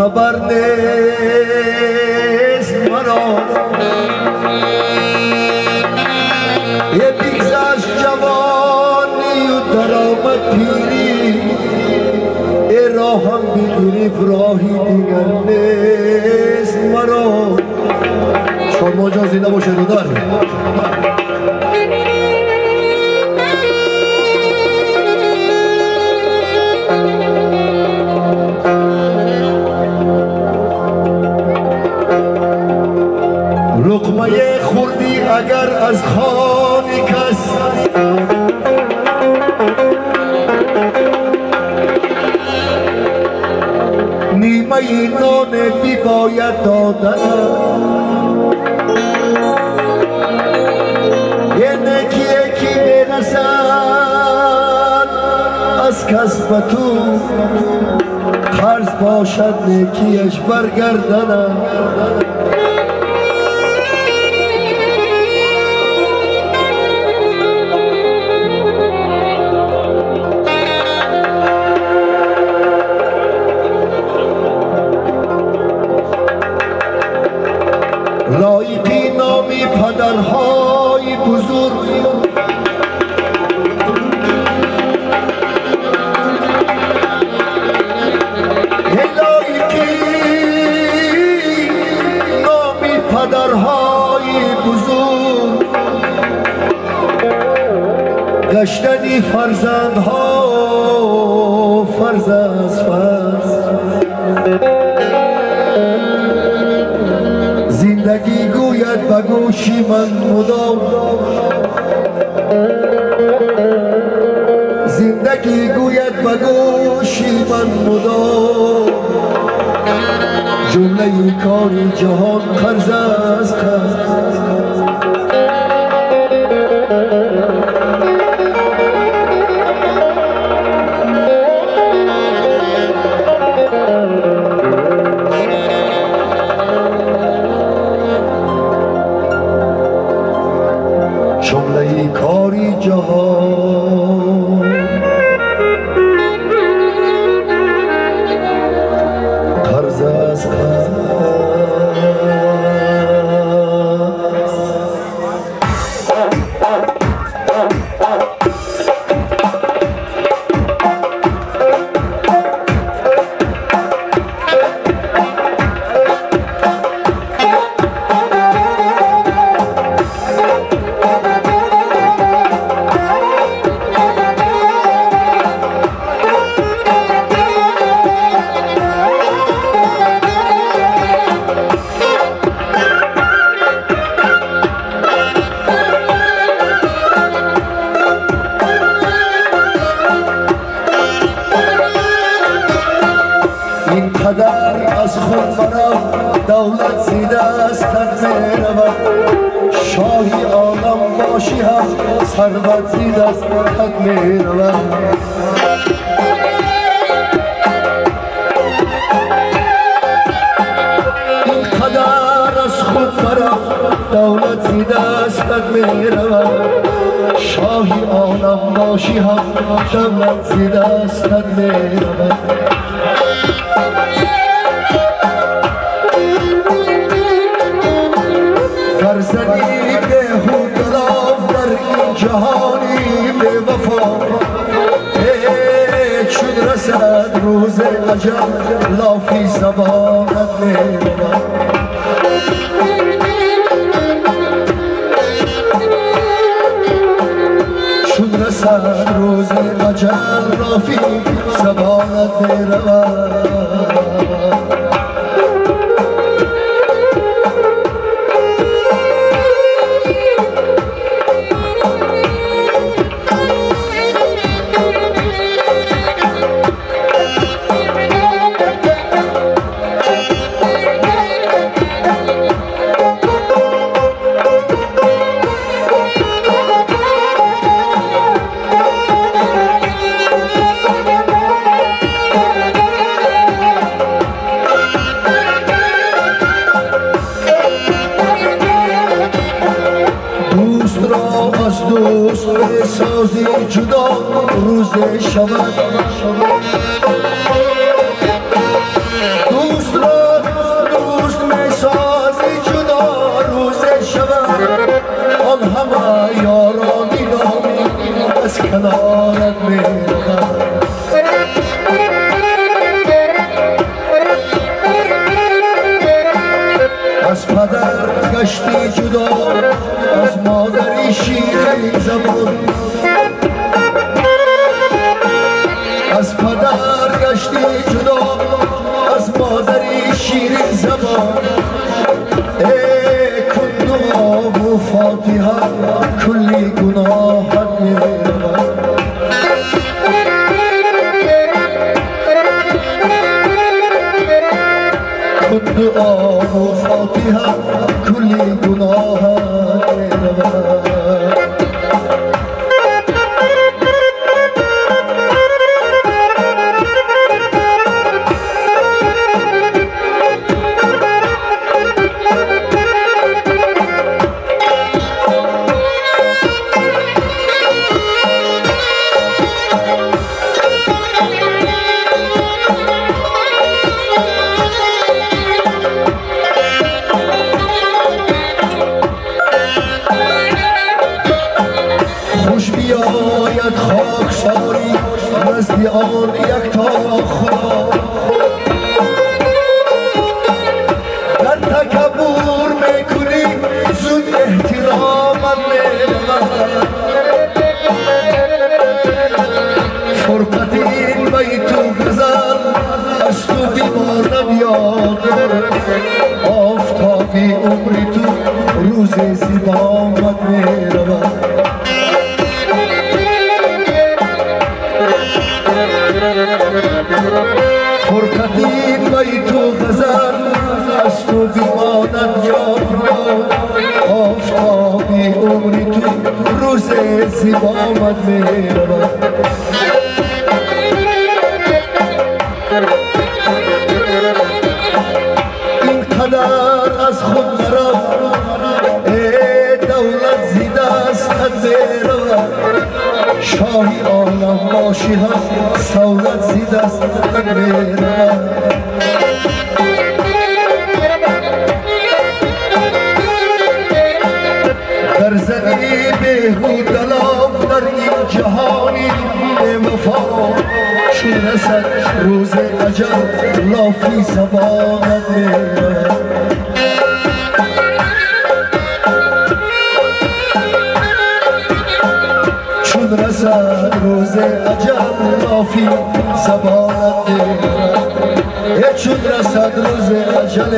خبر نیست مرا یه بیگذشت جوانی و درآمد پیری ای راهم بگیرید راهی دیگر نیست مرا شما جان زنده باشه دادر لقمه خوردی اگر از خوانی کس نیمه نان بی باید دادن یه نکی یکی برسد از کسب تو قرض باشد نکیش برگردنم لایقی نامی پدرهای بزرگ لایقی نامی پدرهای بزرگ گشتنی فرزندها فرز از فرز زندگی گوید به گوشی من مدام زندگی گوید به گوشی من مدام جمله کاری جهان قرض از قرض جمله کاری جهان قرض از قرض قدر از خود برم دولت زیده است تدمیر من شاهی عالم باشی هم ثروت زیده است تدمیر من این قدر از خود برم دولت زیده است تدمیر من شاهی عالم باشی هم دولت زیده است تدمیر من فرزندی بهود لاف در این جهانی به وفا چون رسد روز عجب لافی زبانت میرود چون رسد روز عجب لافی زبانت میرود از دوست بسازی جدا روز شود دوست را کنارت میروم از پدر گشتی جدا از مادری شیرین زبان از پدر گشتی جدا از مادری شیرین زبان ای کن دعا و فاتحه کلی گناهت میروم کن دعا و فاتحه کلی گناهت میروم بیاید خاکساری نزد آن یکتا خدا در تکبر میکنی زود احترامت میروم فرقت این بیت و غزل از تو بیمار نبیاد آفتابی عمری تو روز زیبامت میروم فرقتین بیت و غزل از تو بیمانت یاد آفتابی عمری تو روز زیبامت میروم این قدر از خود نرم ای دولت زیده استت میروم شاهی عالم باشی هم سولت زیده است میروم در زنی بهود دلم در این جهانی وفا چون رسد روز اجل لافی زبانت میروم چون رسد روز اجل لافی زبانت میروم چون رسد روز اجل